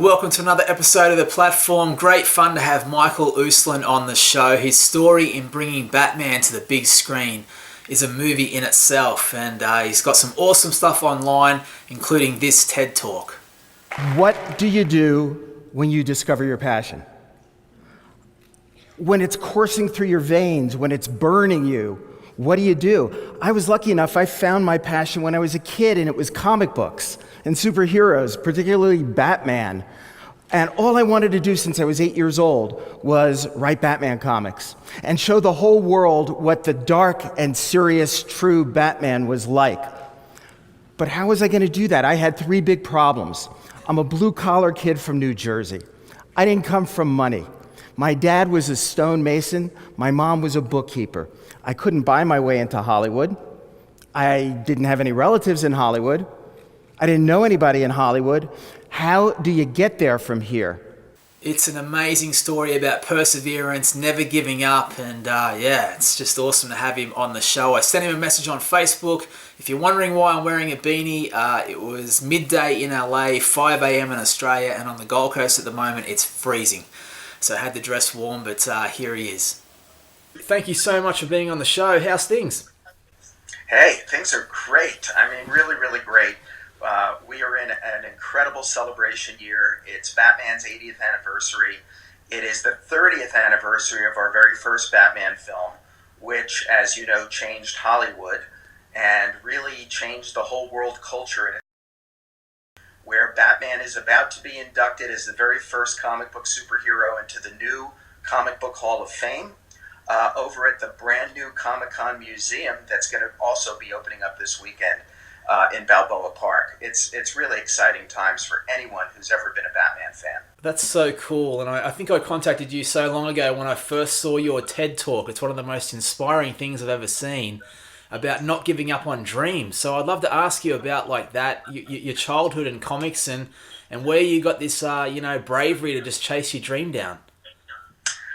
welcome to another episode of The Platform. Great fun to have Michael Uslan on the show. His story in bringing Batman to the big screen is a movie in itself, and he's got some awesome stuff online, including this TED Talk. What do you do when you discover your passion? When it's coursing through your veins, when it's burning you, what do? I was lucky enough, I found my passion when I was a kid, and it was comic books and superheroes, particularly Batman. And all I wanted to do since I was 8 years old was write Batman comics and show the whole world what the dark and serious, true Batman was like. But how was I going to do that? I had three big problems. I'm a blue-collar kid from New Jersey. I didn't come from money. My dad was a stonemason. My mom was a bookkeeper. I couldn't buy my way into Hollywood. I didn't have any relatives in Hollywood. I didn't know anybody in Hollywood. How do you get there from here? It's an amazing story about perseverance, never giving up, and it's just awesome to have him on the show. I sent him a message on Facebook. If you're wondering why I'm wearing a beanie, it was midday in LA, 5 a.m. in Australia, and on the Gold Coast at the moment it's freezing. So I had to dress warm, but here he is. Thank you so much for being on the show. How's things? Hey, things are great. I mean, really, really great. We are in an incredible celebration year. It's Batman's 80th anniversary. It is the 30th anniversary of our very first Batman film, which, as you know, changed Hollywood and really changed the whole world culture, where Batman is about to be inducted as the very first comic book superhero into the new Comic Book Hall of Fame over at the brand new Comic-Con Museum that's going to also be opening up this weekend in Balboa Park. It's really exciting times for anyone who's ever been a Batman fan. That's so cool, and I think I contacted you so long ago when I first saw your TED Talk. It's one of the most inspiring things I've ever seen about not giving up on dreams. So I'd love to ask you about like that, your childhood and comics, and where you got this bravery to just chase your dream down.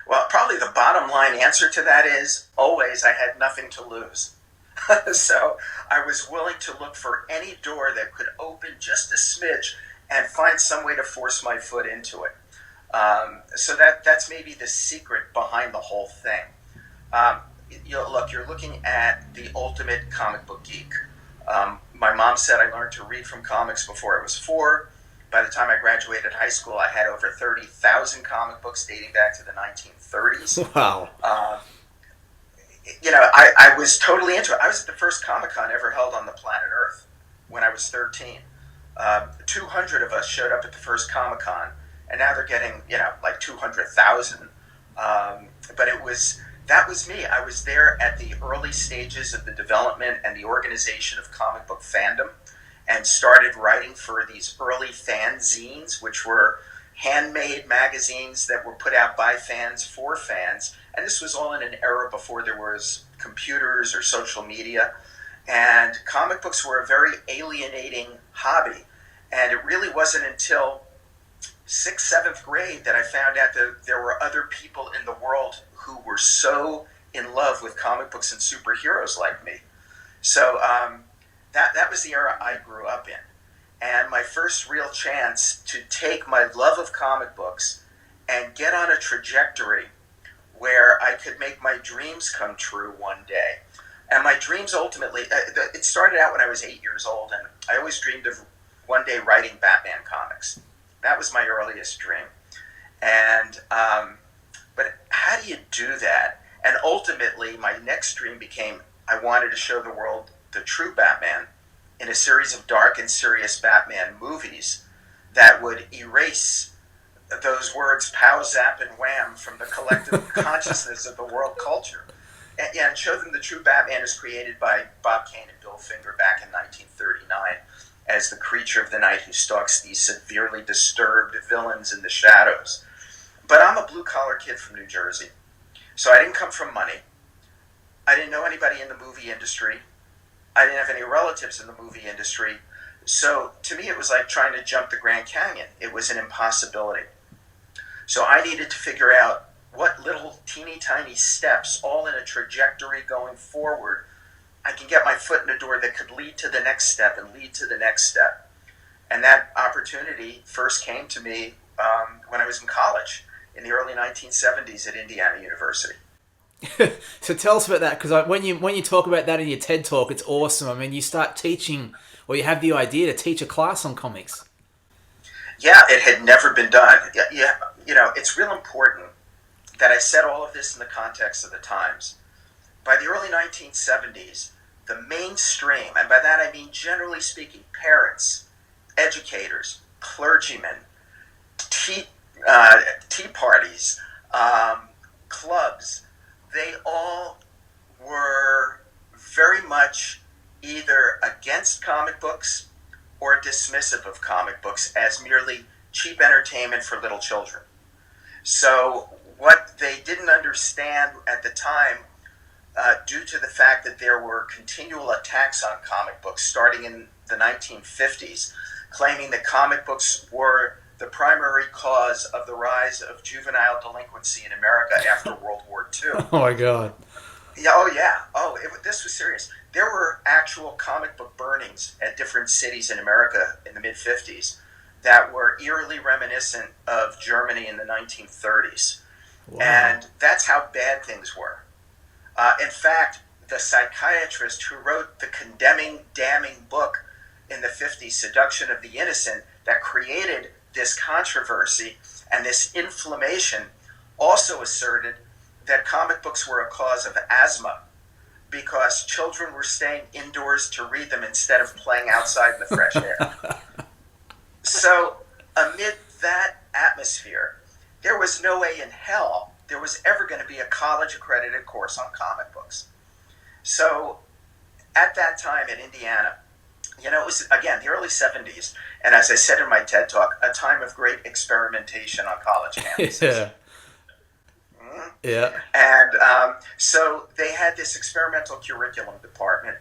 Well, probably the bottom line answer to that is always I had nothing to lose. So I was willing to look for any door that could open just a smidge and find some way to force my foot into it. So that's maybe the secret behind the whole thing. You're looking at the ultimate comic book geek. My mom said I learned to read from comics before I was 4. By the time I graduated high school, I had over 30,000 comic books dating back to the 1930s. Wow. I was totally into it. I was at the first Comic-Con ever held on the planet Earth when I was 13. 200 of us showed up at the first Comic-Con, and now they're getting, like 200,000. But that was me. I was there at the early stages of the development and the organization of comic book fandom, and started writing for these early fanzines, which were handmade magazines that were put out by fans for fans. And this was all in an era before there was computers or social media. And comic books were a very alienating hobby. And it really wasn't until 6th, 7th grade that I found out that there were other people in the world who were so in love with comic books and superheroes like me. So that was the era I grew up in. And my first real chance to take my love of comic books and get on a trajectory where I could make my dreams come true one day. And my dreams ultimately, it started out when I was 8 years old, and I always dreamed of one day writing Batman comics. That was my earliest dream. And, but how do you do that? And ultimately, my next dream became I wanted to show the world the true Batman in a series of dark and serious Batman movies that would erase those words pow, zap, and wham from the collective consciousness of the world culture, and show them the true Batman is created by Bob Kane and Bill Finger back in 1939 as the creature of the night who stalks these severely disturbed villains in the shadows. But I'm a blue-collar kid from New Jersey, so I didn't come from money. I didn't know anybody in the movie industry. I didn't have any relatives in the movie industry. So to me, it was like trying to jump the Grand Canyon. It was an impossibility. So I needed to figure out what little teeny tiny steps, all in a trajectory going forward, I can get my foot in a door that could lead to the next step and lead to the next step. And that opportunity first came to me when I was in college in the early 1970s at Indiana University. So tell us about that, because when you talk about that in your TED talk, it's awesome. I mean, you start teaching, or you have the idea to teach a class on comics. Yeah, it had never been done. Yeah, it's real important that I said all of this in the context of the times. By the early 1970s, the mainstream, and by that I mean generally speaking, parents, educators, clergymen, tea parties, clubs, they all were very much either against comic books or dismissive of comic books as merely cheap entertainment for little children. So what they didn't understand at the time, due to the fact that there were continual attacks on comic books starting in the 1950s, claiming that comic books were the primary cause of the rise of juvenile delinquency in America after World War II. Oh my God. Yeah, oh yeah. This was serious. There were actual comic book burnings at different cities in America in the mid-50s that were eerily reminiscent of Germany in the 1930s. Wow. And that's how bad things were. In fact, the psychiatrist who wrote the condemning, damning book in the 50s, Seduction of the Innocent, that created this controversy and this inflammation, also asserted that comic books were a cause of asthma because children were staying indoors to read them instead of playing outside in the fresh air. So, amid that atmosphere, there was no way in hell there was ever going to be a college-accredited course on comic books. So, at that time in Indiana, it was, again, the early 70s, and as I said in my TED Talk, a time of great experimentation on college campuses. Yeah. Yeah. And so they had this experimental curriculum department,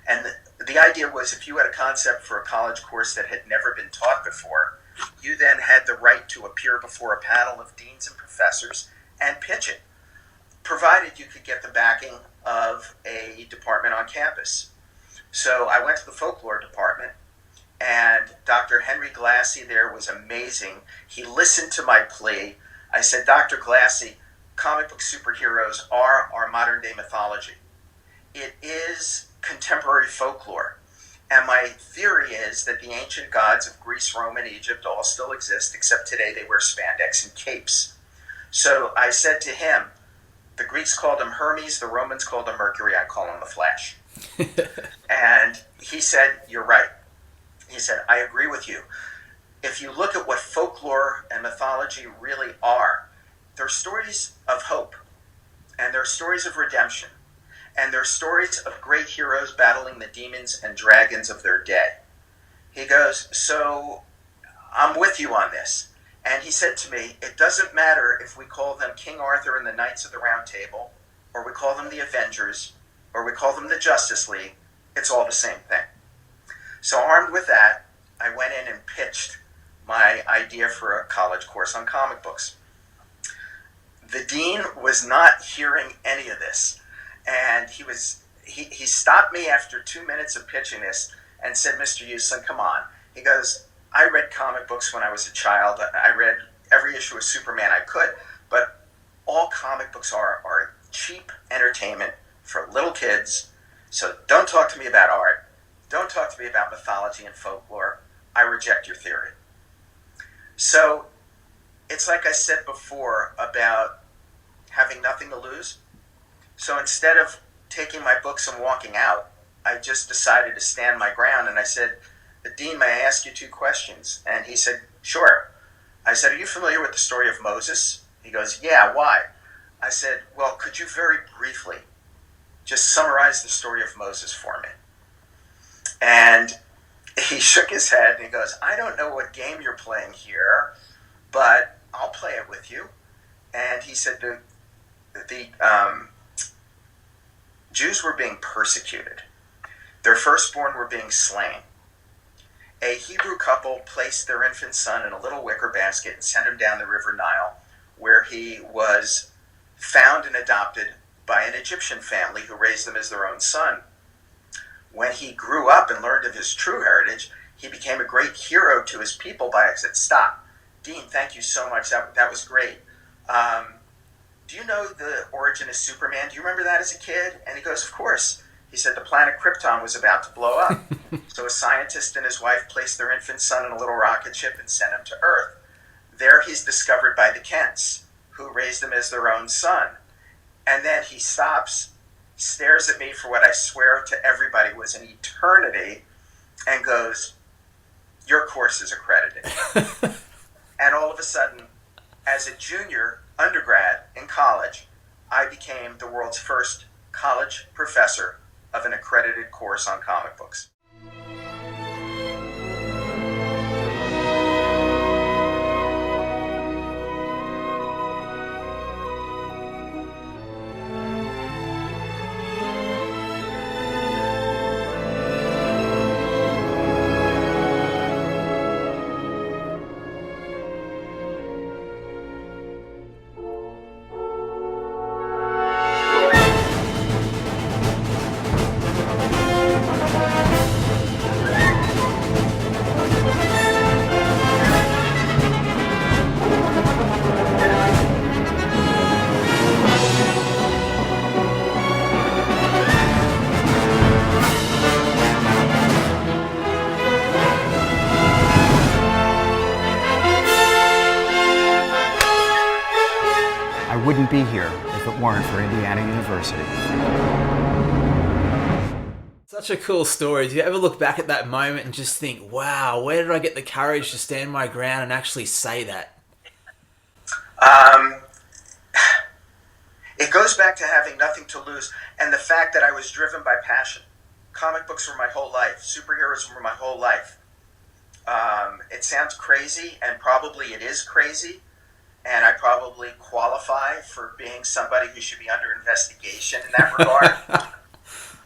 and the idea was if you had a concept for a college course that had never been taught before, you then had the right to appear before a panel of deans and professors and pitch it, provided you could get the backing of a department on campus. So I went to the folklore department, and Dr. Henry Glassy there was amazing. He listened to my plea. I said, Dr. Glassy, comic book superheroes are our modern day mythology. It is contemporary folklore. And my theory is that the ancient gods of Greece, Rome, and Egypt all still exist, except today they wear spandex and capes. So I said to him, the Greeks called him Hermes, the Romans called him Mercury, I call him the Flash. And he said, you're right. He said, I agree with you. If you look at what folklore and mythology really are, they're stories of hope, and they're stories of redemption, and they're stories of great heroes battling the demons and dragons of their day. He goes, so I'm with you on this. And he said to me, it doesn't matter if we call them King Arthur and the Knights of the Round Table, or we call them the Avengers, or we call them the Justice League, it's all the same thing. So armed with that, I went in and pitched my idea for a college course on comic books. The dean was not hearing any of this, and he stopped me after 2 minutes of pitching this and said, Mr. Uslan, come on. He goes, I read comic books when I was a child. I read every issue of Superman I could, but all comic books are cheap entertainment for little kids, so don't talk to me about art. Don't talk to me about mythology and folklore. I reject your theory. So it's like I said before about having nothing to lose. So instead of taking my books and walking out, I just decided to stand my ground, and I said, Dean, may I ask you 2 questions? And he said, sure. I said, are you familiar with the story of Moses? He goes, yeah, why? I said, well, could you very briefly just summarize the story of Moses for me? And he shook his head and he goes, I don't know what game you're playing here, but I'll play it with you. And he said the Jews were being persecuted. Their firstborn were being slain. A Hebrew couple placed their infant son in a little wicker basket and sent him down the river Nile, where he was found and adopted by an Egyptian family who raised him as their own son. When he grew up and learned of his true heritage, he became a great hero to his people by I said, stop. Dean, thank you so much. That was great. Um, do you know the origin of Superman? Do you remember that as a kid? And he goes, of course. He said the planet Krypton was about to blow up. So a scientist and his wife placed their infant son in a little rocket ship and sent him to Earth. There he's discovered by the Kents, who raised him as their own son. And then he stops, stares at me for what I swear to everybody was an eternity, and goes, your course is accredited. And all of a sudden, as a junior undergrad in college, I became the world's first college professor of an accredited course on comic books. I wouldn't be here if it weren't for Indiana University. Such a cool story. Do you ever look back at that moment and just think, wow, where did I get the courage to stand my ground and actually say that? It goes back to having nothing to lose and the fact that I was driven by passion. Comic books were my whole life. Superheroes were my whole life. It sounds crazy, and probably it is crazy, and I probably qualify for being somebody who should be under investigation in that regard.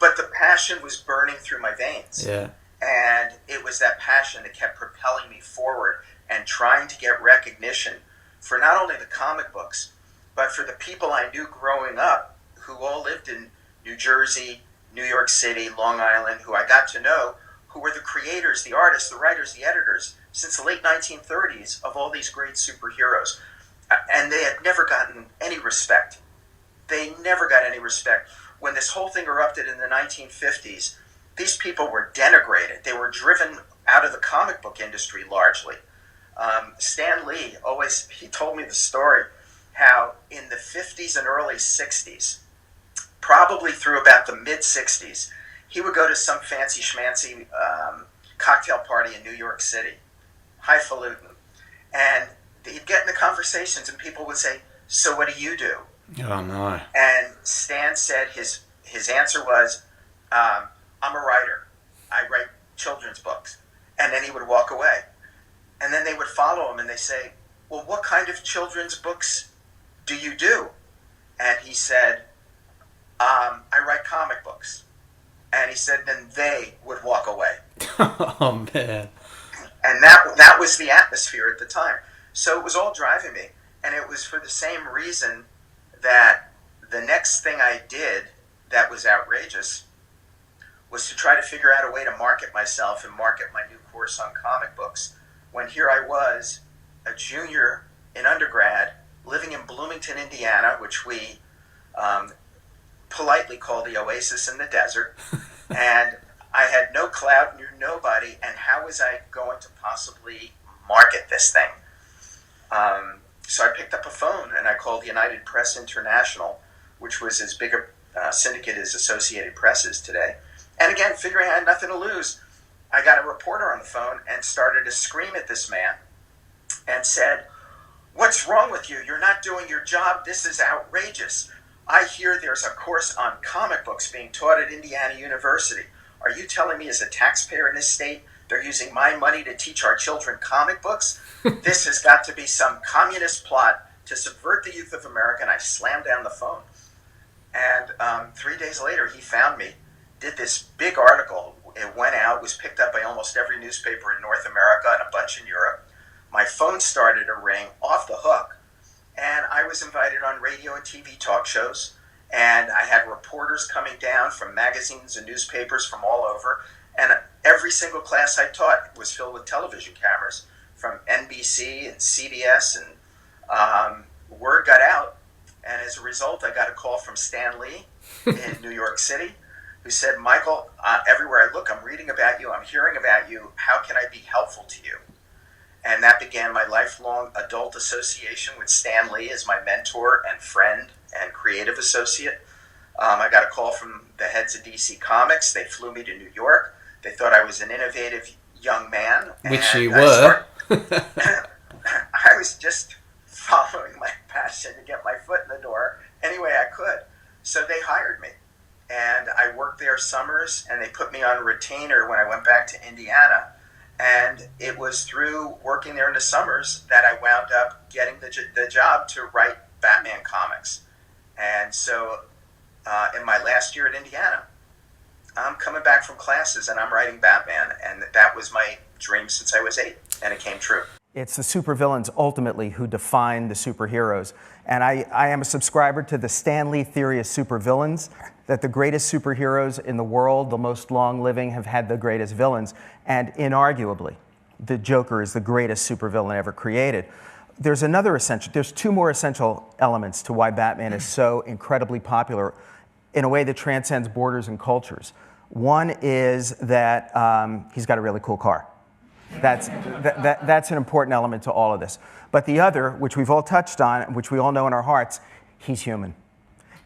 But the passion was burning through my veins. Yeah. And it was that passion that kept propelling me forward and trying to get recognition for not only the comic books, but for the people I knew growing up who all lived in New Jersey, New York City, Long Island, who I got to know, who were the creators, the artists, the writers, the editors, since the late 1930s of all these great superheroes. And they had never gotten any respect. They never got any respect. When this whole thing erupted in the 1950s, these people were denigrated. They were driven out of the comic book industry largely. Stan Lee he told me the story how in the 50s and early 60s, probably through about the mid 60s, he would go to some fancy schmancy cocktail party in New York City, highfalutin, and he'd get into conversations and people would say, so what do you do? Oh, no. And Stan said his answer was, I'm a writer. I write children's books. And then he would walk away. And then they would follow him and they say, well, what kind of children's books do you do? And he said, I write comic books. And he said, then they would walk away. Oh, man. And that was the atmosphere at the time. So it was all driving me. And it was for the same reason that the next thing I did that was outrageous was to try to figure out a way to market myself and market my new course on comic books. When here I was, a junior in undergrad, living in Bloomington, Indiana, which we politely call the oasis in the desert, and I had no clout, knew nobody, and how was I going to possibly market this thing? So I picked up a phone and I called United Press International, which was as big a syndicate as Associated Press is today. And again, figuring I had nothing to lose, I got a reporter on the phone and started to scream at this man and said, what's wrong with you? You're not doing your job. This is outrageous. I hear there's a course on comic books being taught at Indiana University. Are you telling me as a taxpayer in this state, they're using my money to teach our children comic books? This has got to be some communist plot to subvert the youth of America. And I slammed down the phone. And 3 days later, he found me, did this big article. It went out, was picked up by almost every newspaper in North America and a bunch in Europe. My phone started to ring off the hook. And I was invited on radio and TV talk shows. And I had reporters coming down from magazines and newspapers from all over. And every single class I taught was filled with television cameras from NBC and CBS, and word got out. And as a result, I got a call from Stan Lee in New York City, who said, Michael, everywhere I look, I'm reading about you, I'm hearing about you. How can I be helpful to you? And that began my lifelong adult association with Stan Lee as my mentor and friend and creative associate. I got a call from the heads of DC Comics. They flew me to New York. They thought I was an innovative young man. Which you were. I was just following my passion to get my foot in the door any way I could. So they hired me. And I worked there summers, and they put me on retainer when I went back to Indiana. And it was through working there in the summers that I wound up getting the job to write Batman comics. And so in my last year at Indiana, I'm coming back from classes and I'm writing Batman. And that was my dream since I was 8, and it came true. It's the supervillains ultimately who define the superheroes. And I am a subscriber to the Stan Lee theory of supervillains, that the greatest superheroes in the world, the most long-living, have had the greatest villains. And inarguably, the Joker is the greatest supervillain ever created. There's two more essential elements to why Batman is so incredibly popular in a way that transcends borders and cultures. One is that he's got a really cool car. That's an important element to all of this. But the other, which we've all touched on, which we all know in our hearts, he's human.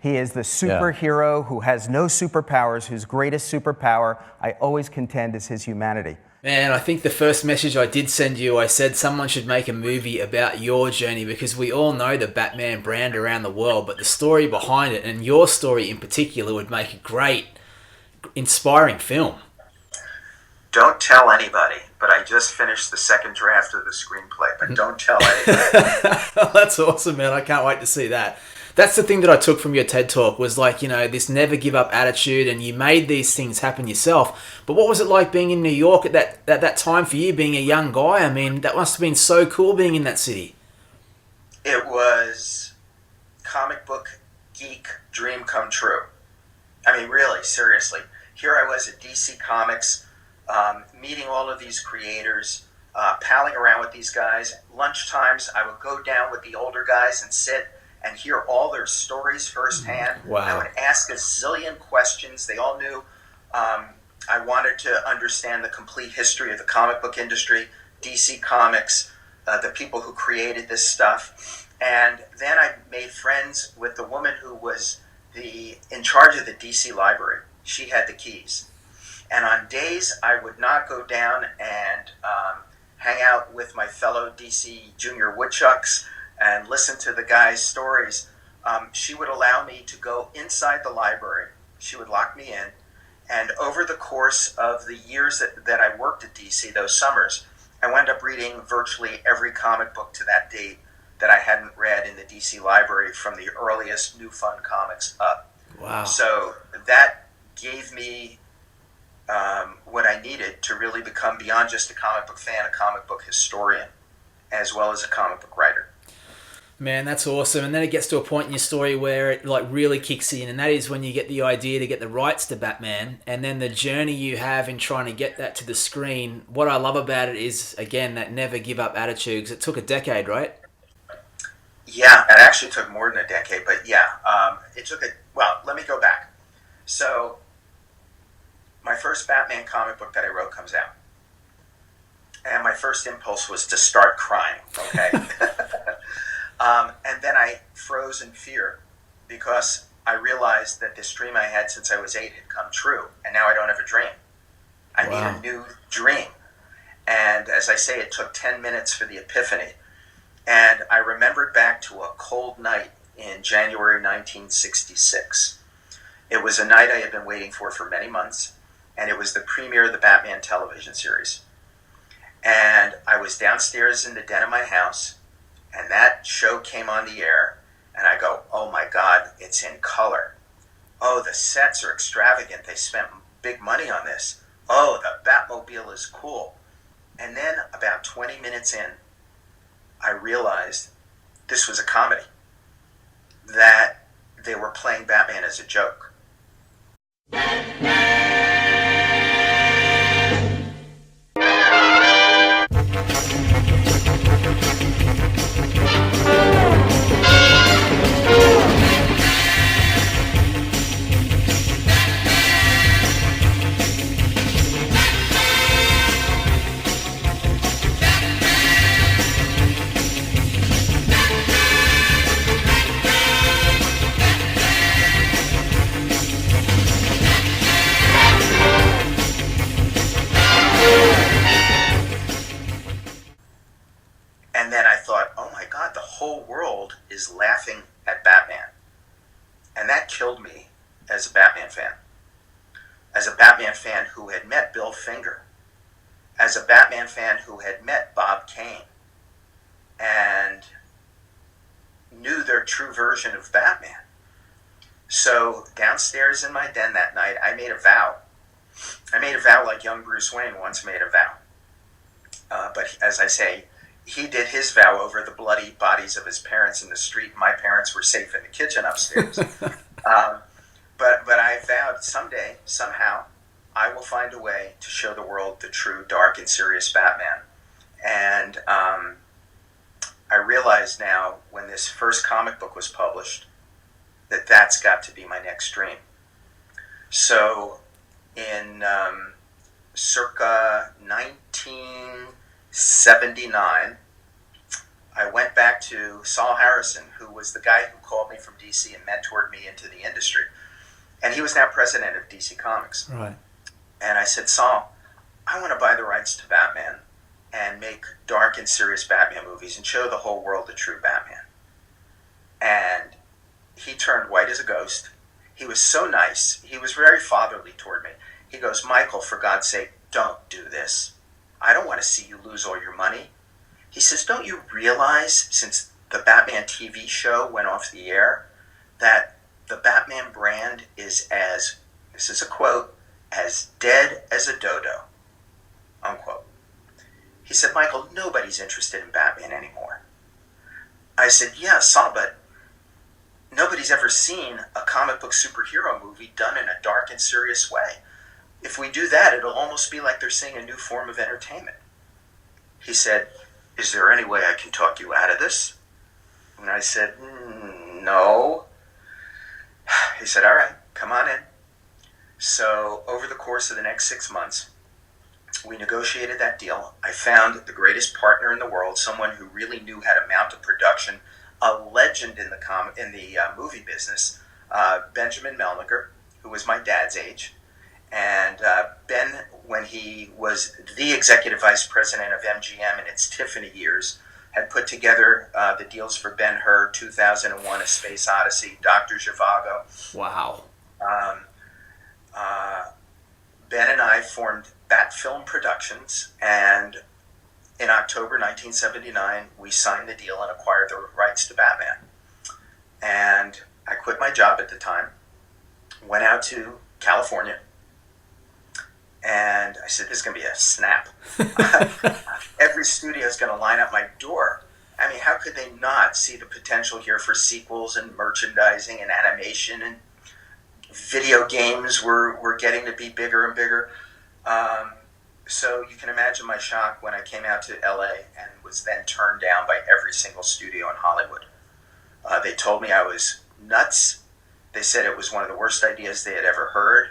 He is the superhero who has no superpowers, whose greatest superpower, I always contend, is his humanity. Man, I think the first message I did send you, I said someone should make a movie about your journey, because we all know the Batman brand around the world, but the story behind it, and your story in particular, would make a great, inspiring film. Don't tell anybody, but I just finished the second draft of the screenplay, but don't tell anybody. That's awesome, man. I can't wait to see that. That's the thing that I took from your TED Talk was like, you know, this never give up attitude, and you made these things happen yourself. But what was it like being in New York at that time for you, being a young guy? I mean, that must have been so cool being in that city. It was comic book geek dream come true. I mean, really, seriously. Here I was at DC Comics, meeting all of these creators, palling around with these guys. Lunchtimes, I would go down with the older guys and sit and hear all their stories firsthand. Wow. I would ask a zillion questions. They all knew I wanted to understand the complete history of the comic book industry, DC Comics, the people who created this stuff. And then I made friends with the woman who was in charge of the DC library. She had the keys. And on days I would not go down and hang out with my fellow DC junior woodchucks and listen to the guys' stories, she would allow me to go inside the library. She would lock me in. And over the course of the years that I worked at DC, those summers, I wound up reading virtually every comic book to that date that I hadn't read in the DC library, from the earliest New Fun comics up. Wow. So that gave me what I needed to really become, beyond just a comic book fan, a comic book historian, as well as a comic book writer. Man, that's awesome. And then it gets to a point in your story where it like really kicks in, and that is when you get the idea to get the rights to Batman, and then the journey you have in trying to get that to the screen. What I love about it is, again, that never give up attitude, because it took a decade, right? Yeah, it actually took more than a decade, but yeah, it took well, let me go back. So my first Batman comic book that I wrote comes out, and my first impulse was to start crying, okay? And then I froze in fear, because I realized that this dream I had since I was 8 had come true, and now I don't have a dream. I need a new dream. And as I say, it took 10 minutes for the epiphany. And I remembered back to a cold night in January 1966. It was a night I had been waiting for many months, and it was the premiere of the Batman television series. And I was downstairs in the den of my house, and that show came on the air, and I go, oh my God, it's in color. Oh, the sets are extravagant. They spent big money on this. Oh, the Batmobile is cool. And then about 20 minutes in, I realized this was a comedy, that they were playing Batman as a joke. And then I thought, oh my God, the whole world is laughing at Batman. And that killed me as a Batman fan. As a Batman fan who had met Bill Finger. As a Batman fan who had met Bob Kane. And knew their true version of Batman. So downstairs in my den that night, I made a vow. I made a vow like young Bruce Wayne once made a vow. But as I say, he did his vow over the bloody bodies of his parents in the street. My parents were safe in the kitchen upstairs. But I vowed someday, somehow, I will find a way to show the world the true dark and serious Batman. And I realize now, when this first comic book was published, that that's got to be my next dream. So in circa 1979, I went back to Saul Harrison, who was the guy who called me from DC and mentored me into the industry. And he was now president of DC Comics. Right. And I said, Saul, I want to buy the rights to Batman and make dark and serious Batman movies and show the whole world the true Batman. And he turned white as a ghost. He was so nice. He was very fatherly toward me. He goes, Michael, for God's sake, don't do this. I don't want to see you lose all your money. He says, don't you realize, since the Batman TV show went off the air, that the Batman brand is as, this is a quote, as dead as a dodo, unquote. He said, Michael, nobody's interested in Batman anymore. I said, yeah, Saul, but nobody's ever seen a comic book superhero movie done in a dark and serious way. If we do that, it'll almost be like they're seeing a new form of entertainment. He said, is there any way I can talk you out of this? And I said, no. He said, all right, come on in. So over the course of the next 6 months, we negotiated that deal. I found the greatest partner in the world, someone who really knew how to mount a production, a legend in the movie business, Benjamin Melniker, who was my dad's age. And Ben, when he was the executive vice president of MGM in its Tiffany years, had put together the deals for Ben-Hur, 2001: A Space Odyssey, Dr. Zhivago. Wow. Ben and I formed Bat Film Productions, and in October 1979, we signed the deal and acquired the rights to Batman. And I quit my job at the time, went out to California, and I said, this is going to be a snap. Every studio is going to line up my door. I mean, how could they not see the potential here for sequels and merchandising and animation, and video games were getting to be bigger and bigger. So you can imagine my shock when I came out to LA and was then turned down by every single studio in Hollywood. They told me I was nuts. They said it was one of the worst ideas they had ever heard.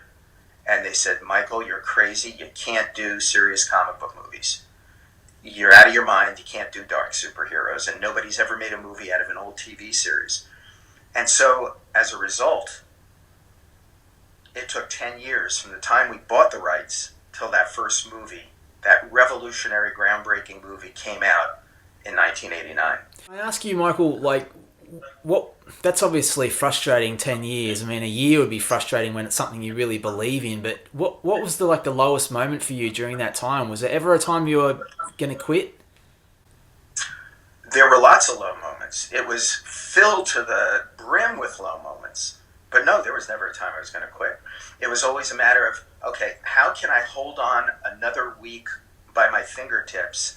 And they said, Michael, you're crazy. You can't do serious comic book movies. You're out of your mind. You can't do dark superheroes. And nobody's ever made a movie out of an old TV series. And so, as a result, it took 10 years from the time we bought the rights till that first movie, that revolutionary, groundbreaking movie came out in 1989. I ask you, Michael, what? That's obviously frustrating. 10 years. I mean, a year would be frustrating when it's something you really believe in. But what was the lowest moment for you during that time? Was there ever a time you were going to quit? There were lots of low moments. It was filled to the brim with low moments. But no, there was never a time I was going to quit. It was always a matter of, okay, how can I hold on another week by my fingertips?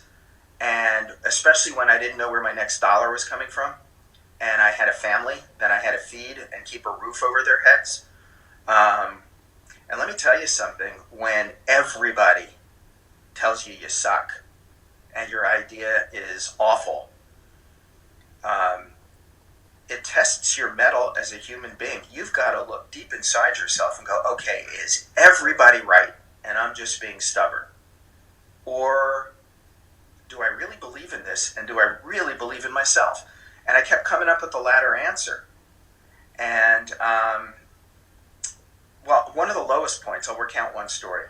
And especially when I didn't know where my next dollar was coming from, and I had a family that I had to feed and keep a roof over their heads. And let me tell you something, when everybody tells you you suck, and your idea is awful, it tests your mettle as a human being. You've got to look deep inside yourself and go, okay, is everybody right and I'm just being stubborn? Or do I really believe in this, and do I really believe in myself? And I kept coming up with the latter answer. And, well, one of the lowest points, I'll recount one story.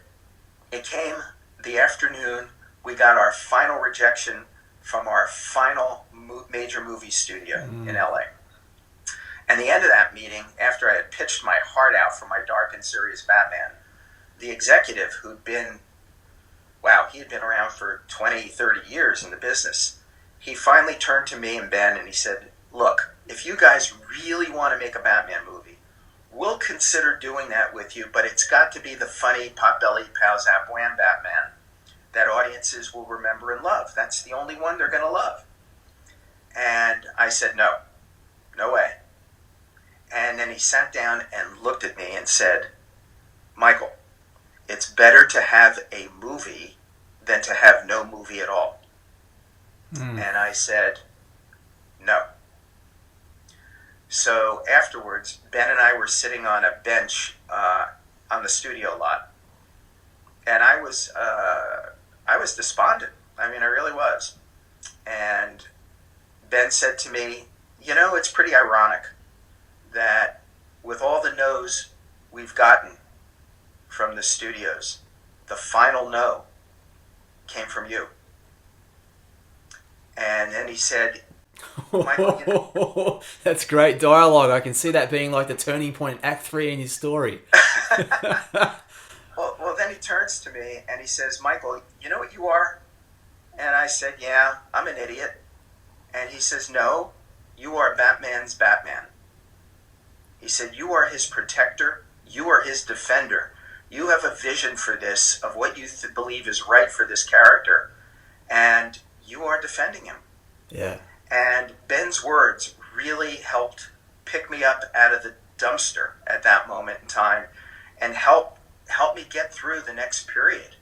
It came the afternoon we got our final rejection from our final major movie studio in LA. And the end of that meeting, after I had pitched my heart out for my dark and serious Batman, the executive who'd been, wow, he had been around for 20, 30 years in the business, he finally turned to me and Ben and he said, look, if you guys really want to make a Batman movie, we'll consider doing that with you, but it's got to be the funny, potbelly, pow zap wham Batman that audiences will remember and love. That's the only one they're going to love. And I said, no, no way. And then he sat down and looked at me and said, Michael, it's better to have a movie than to have no movie at all. And I said, no. So afterwards, Ben and I were sitting on a bench on the studio lot. And I was despondent. I mean, I really was. And Ben said to me, you know, it's pretty ironic that with all the no's we've gotten from the studios, the final no came from you. And then he said, Michael, you know, that's great dialogue. I can see that being like the turning point in Act 3 in your story. well, then he turns to me and he says, Michael, you know what you are? And I said, yeah, I'm an idiot. And he says, no, you are Batman's Batman. He said, you are his protector. You are his defender. You have a vision for this, of what you believe is right for this character. And you are defending him. Yeah. And Ben's words really helped pick me up out of the dumpster at that moment in time and help me get through the next period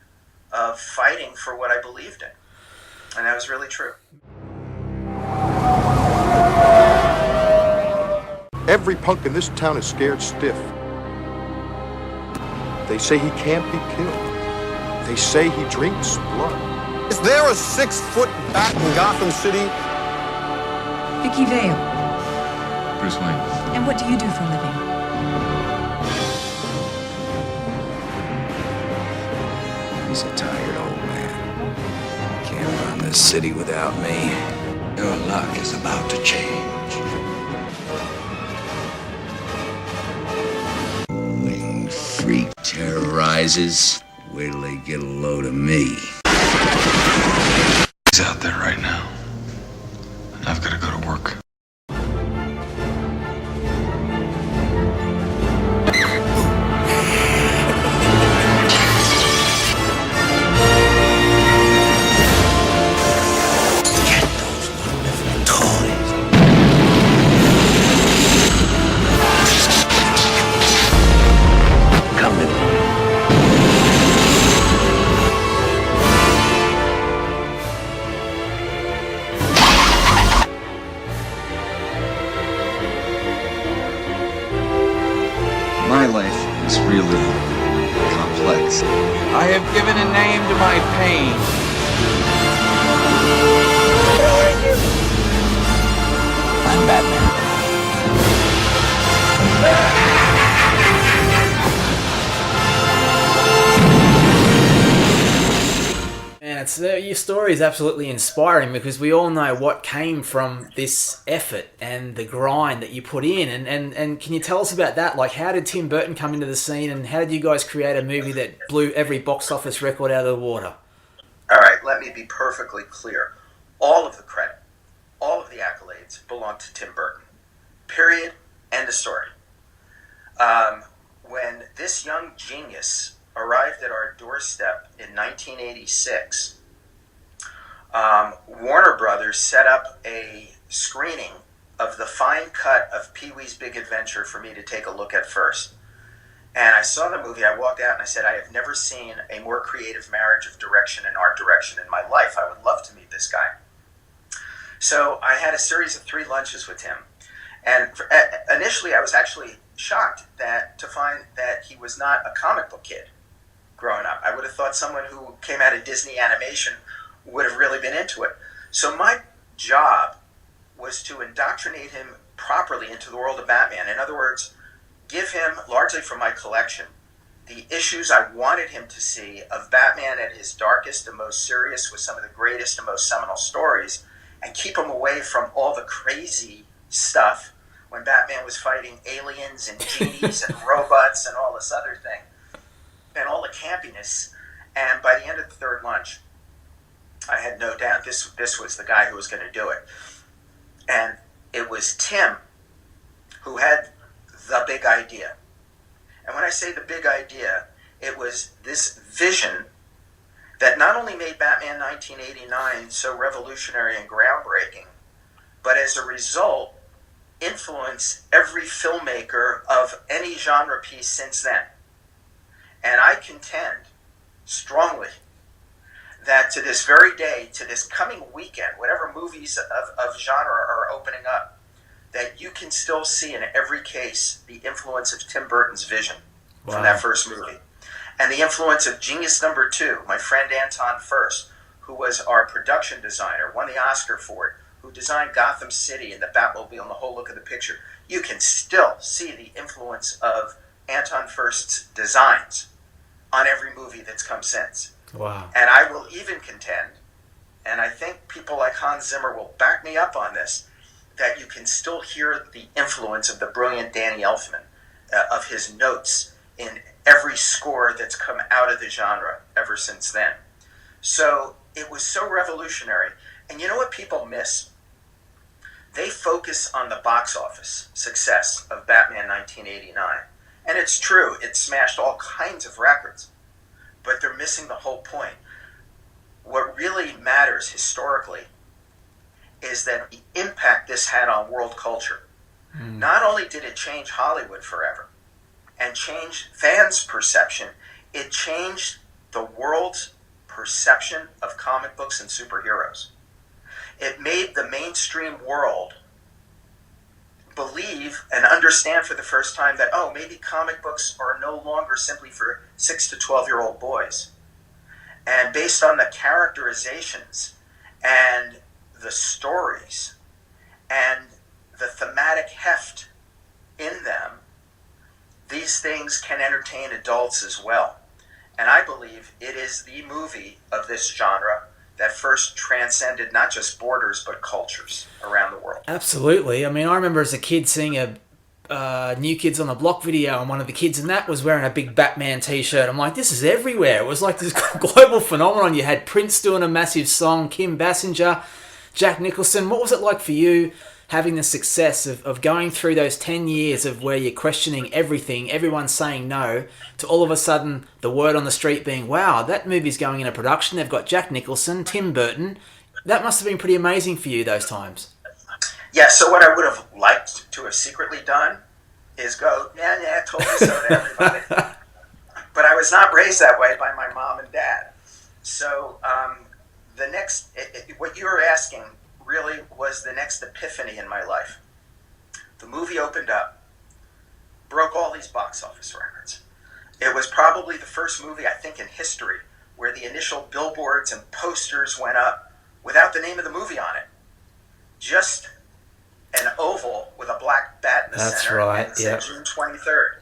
of fighting for what I believed in. And that was really true. Every punk in this town is scared stiff. They say he can't be killed. They say he drinks blood. Is there a 6-foot bat in Gotham City? Vicky Vale. Bruce Wayne. And what do you do for a living? He's a tired old man. Can't run this city without me. Your luck is about to change. Winged freak terrorizes. Wait till they get a load of me. He's out there right now. And I've got to go to work. My life is really complex. I have given a name to my pain. I'm Batman. And it's your story is absolutely inspiring because we all know what came from this effort and the grind that you put in. And can you tell us about that? Like, how did Tim Burton come into the scene, and how did you guys create a movie that blew every box office record out of the water? All right, let me be perfectly clear. All of the credit, all of the accolades belong to Tim Burton. Period. End of story. When this young genius arrived at our doorstep in 1986, Warner Brothers set up a screening of the fine cut of Pee-wee's Big Adventure for me to take a look at first. And I saw the movie, I walked out and I said, I have never seen a more creative marriage of direction and art direction in my life. I would love to meet this guy. So I had a series of 3 lunches with him. And initially I was actually shocked to find that he was not a comic book kid growing up. I would have thought someone who came out of Disney animation would have really been into it. So my job was to indoctrinate him properly into the world of Batman. In other words, give him, largely from my collection, the issues I wanted him to see of Batman at his darkest and most serious with some of the greatest and most seminal stories, and keep him away from all the crazy stuff when Batman was fighting aliens and genies and robots and all this other thing, and all the campiness. And by the end of the 3rd lunch, I had no doubt this was the guy who was going to do it. And it was Tim who had the big idea. And when I say the big idea, it was this vision that not only made Batman 1989 so revolutionary and groundbreaking, but as a result, influenced every filmmaker of any genre piece since then. And I contend strongly that to this very day, to this coming weekend, whatever movies of genre are opening up, that you can still see in every case the influence of Tim Burton's vision from that first movie. And the influence of genius number 2, my friend Anton Furst, who was our production designer, won the Oscar for it, who designed Gotham City and the Batmobile and the whole look of the picture. You can still see the influence of Anton Furst's designs on every movie that's come since. Wow. And I will even contend, and I think people like Hans Zimmer will back me up on this, that you can still hear the influence of the brilliant Danny Elfman, of his notes in every score that's come out of the genre ever since then. So it was so revolutionary. And you know what people miss? They focus on the box office success of Batman 1989. And it's true, it smashed all kinds of records. But they're missing the whole point. What really matters historically is that the impact this had on world culture. Not only did it change Hollywood forever and change fans' perception, it changed the world's perception of comic books and superheroes. It made the mainstream world believe and understand for the first time that, oh, maybe comic books are no longer simply for 6 to 12-year-old boys. And based on the characterizations and the stories and the thematic heft in them, these things can entertain adults as well. And I believe it is the movie of this genre that first transcended not just borders but cultures around the world. Absolutely. I mean, I remember as a kid seeing a New Kids on the Block video, and one of the kids in that was wearing a big Batman t-shirt. I'm like, this is everywhere. It was like this global phenomenon. You had Prince doing a massive song, Kim Basinger, Jack Nicholson. What was it like for you having the success of going through those 10 years of where you're questioning everything, everyone's saying no, to all of a sudden the word on the street being, wow, that movie's going into production. They've got Jack Nicholson, Tim Burton. That must have been pretty amazing for you those times. Yeah, so what I would have liked to have secretly done is go, yeah, totally so to everybody. But I was not raised that way by my mom and dad. So the next, what you were asking really was the next epiphany in my life. The movie opened up, broke all these box office records. It was probably the first movie, I think, in history where the initial billboards and posters went up without the name of the movie on it. Just an oval with a black bat in the center. That's right, And it said June 23rd.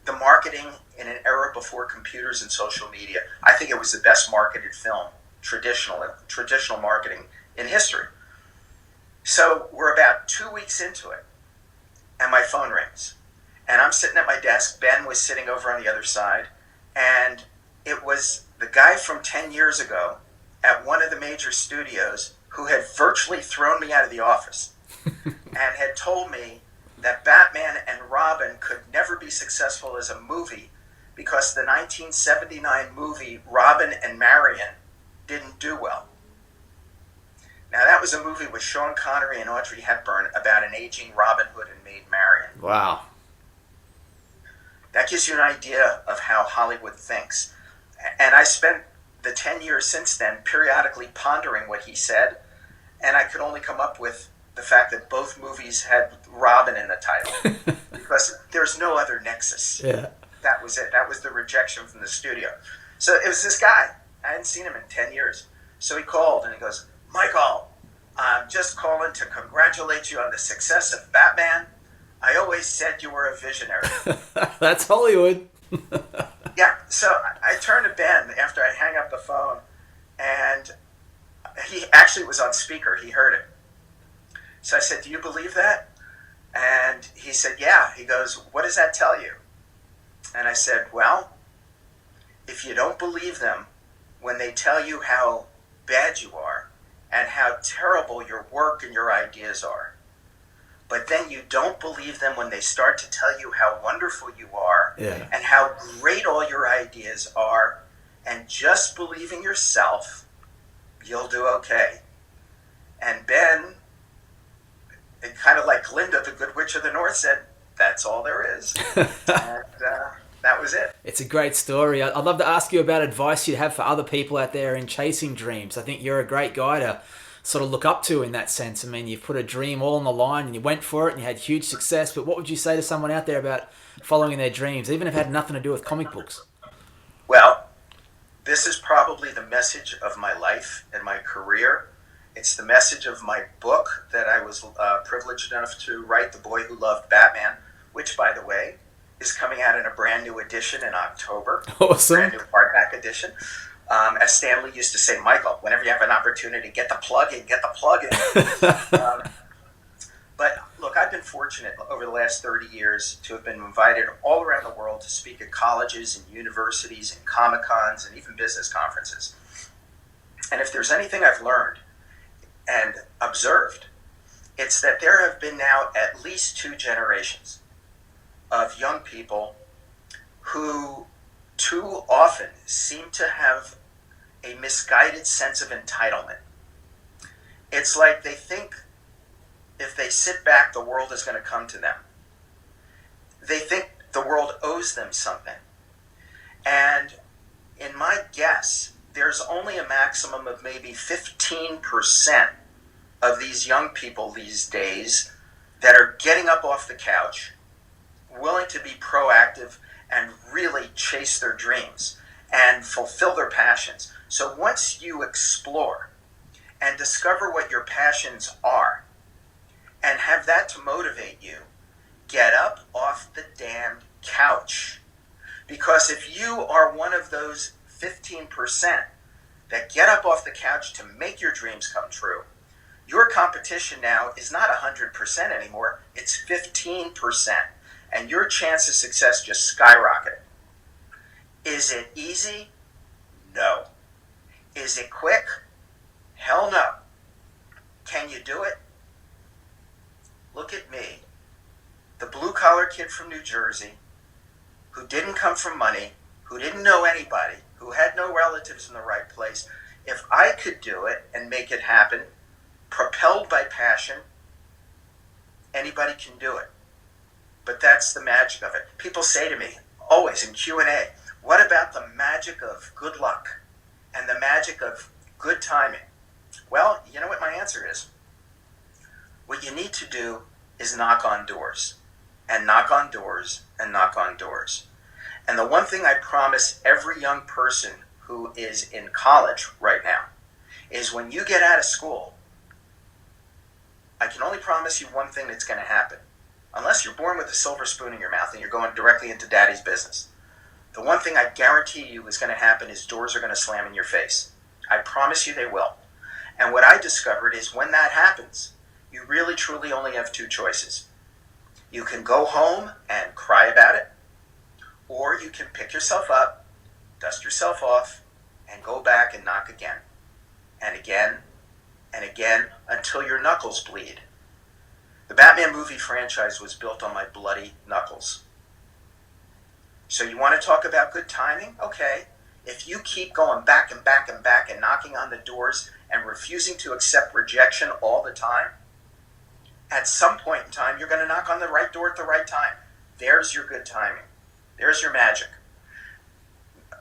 The marketing in an era before computers and social media, I think it was the best marketed film, traditional marketing in history. So we're about 2 weeks into it, and my phone rings. And I'm sitting at my desk. Ben was sitting over on the other side, and it was the guy from 10 years ago at one of the major studios who had virtually thrown me out of the office and had told me that Batman and Robin could never be successful as a movie because the 1979 movie Robin and Marion didn't do well. Now, that was a movie with Sean Connery and Audrey Hepburn about an aging Robin Hood and Maid Marian. Wow. That gives you an idea of how Hollywood thinks. And I spent the 10 years since then periodically pondering what he said, and I could only come up with the fact that both movies had Robin in the title because there's no other nexus. Yeah. That was it. That was the rejection from the studio. So it was this guy. I hadn't seen him in 10 years. So he called and he goes, Michael, I'm just calling to congratulate you on the success of Batman. I always said you were a visionary. That's Hollywood. Yeah, so I turned to Ben after I hang up the phone, and he actually was on speaker. He heard it. So I said, do you believe that? And he said, yeah. He goes, what does that tell you? And I said, well, if you don't believe them when they tell you how bad you are and how terrible your work and your ideas are, but then you don't believe them when they start to tell you how wonderful you are and how great all your ideas are, and just believe in yourself, you'll do okay. And Ben, kind of like Glinda, the Good Witch of the North, said, that's all there is. And that was it. It's a great story. I'd love to ask you about advice you'd have for other people out there in chasing dreams. I think you're a great guy to sort of look up to in that sense. I mean, you've put a dream all on the line and you went for it and you had huge success, but what would you say to someone out there about following their dreams, even if it had nothing to do with comic books? Well, this is probably the message of my life and my career. It's the message of my book that I was privileged enough to write, The Boy Who Loved Batman, which, by the way, is coming out in a brand new edition in October. Awesome. Brand new hardback edition. As Stanley used to say, Michael, whenever you have an opportunity, get the plug in, get the plug in. But look, I've been fortunate over the last 30 years to have been invited all around the world to speak at colleges and universities and Comic-Cons and even business conferences. And if there's anything I've learned and observed, it's that there have been now at least 2 generations of young people who too often seem to have a misguided sense of entitlement. It's like they think if they sit back, the world is going to come to them. They think the world owes them something. And in my guess, there's only a maximum of maybe 15% of these young people these days that are getting up off the couch, willing to be proactive and really chase their dreams and fulfill their passions. So once you explore and discover what your passions are and have that to motivate you, get up off the damn couch. Because if you are one of those 15% that get up off the couch to make your dreams come true, your competition now is not 100% anymore, it's 15%. And your chance of success just skyrocket. Is it easy? No. Is it quick? Hell no. Can you do it? Look at me, the blue-collar kid from New Jersey, who didn't come from money, who didn't know anybody, who had no relatives in the right place. If I could do it and make it happen, propelled by passion, anybody can do it. But that's the magic of it. People say to me, always in Q&A, what about the magic of good luck and the magic of good timing? Well, you know what my answer is? What you need to do is knock on doors, and knock on doors, and knock on doors. And the one thing I promise every young person who is in college right now is when you get out of school, I can only promise you one thing that's going to happen. Unless you're born with a silver spoon in your mouth and you're going directly into daddy's business, the one thing I guarantee you is going to happen is doors are going to slam in your face. I promise you they will. And what I discovered is when that happens, you really truly only have 2 choices. You can go home and cry about it, or you can pick yourself up, dust yourself off, and go back and knock again, and again, and again, until your knuckles bleed. The Batman movie franchise was built on my bloody knuckles. So you want to talk about good timing? Okay. If you keep going back and back and back and knocking on the doors and refusing to accept rejection all the time, at some point in time, you're going to knock on the right door at the right time. There's your good timing. There's your magic.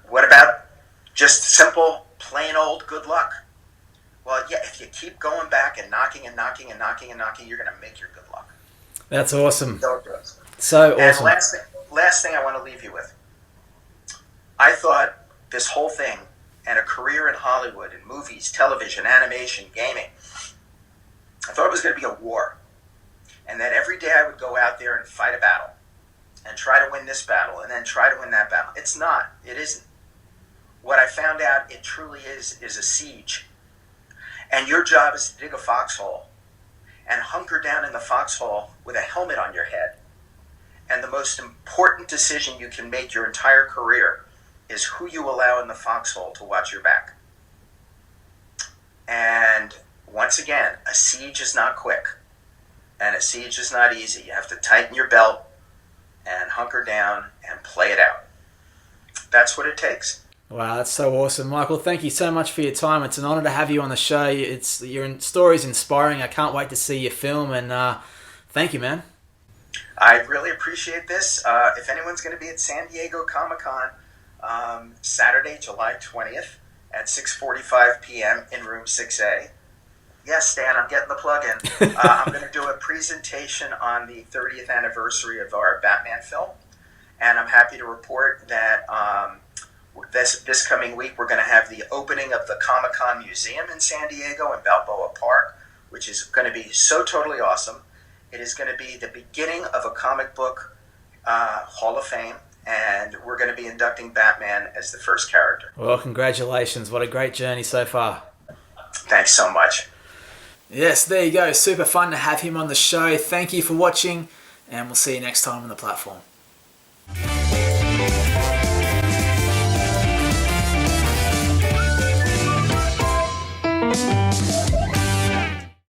What about just simple, plain old good luck? Well, yeah, if you keep going back and knocking and knocking and knocking and knocking, you're going to make your good luck. That's awesome. So it goes. So And awesome. last thing I want to leave you with. I thought this whole thing and a career in Hollywood, in movies, television, animation, gaming, I thought it was going to be a war. And that every day I would go out there and fight a battle and try to win this battle and then try to win that battle. It's not. It isn't. What I found out it truly is a siege. And your job is to dig a foxhole and hunker down in the foxhole with a helmet on your head. And the most important decision you can make your entire career is who you allow in the foxhole to watch your back. And once again, a siege is not quick. And a siege is not easy. You have to tighten your belt and hunker down and play it out. That's what it takes. Wow, that's so awesome. Michael, thank you so much for your time. It's an honor to have you on the show. Your story's inspiring. I can't wait to see your film, and thank you, man. I really appreciate this. If anyone's going to be at San Diego Comic-Con Saturday, July 20th at 6:45 p.m. in room 6A. Yes, Stan, I'm getting the plug in. I'm going to do a presentation on the 30th anniversary of our Batman film, and I'm happy to report that this coming week we're going to have the opening of the Comic-Con Museum in San Diego in Balboa Park, which is going to be so totally awesome. It is going to be the beginning of a comic book Hall of Fame, and we're going to be inducting Batman as the first character. Well, congratulations. What a great journey so far. Thanks so much. Yes, there you go. Super fun to have him on the show. Thank you for watching, and we'll see you next time on the platform.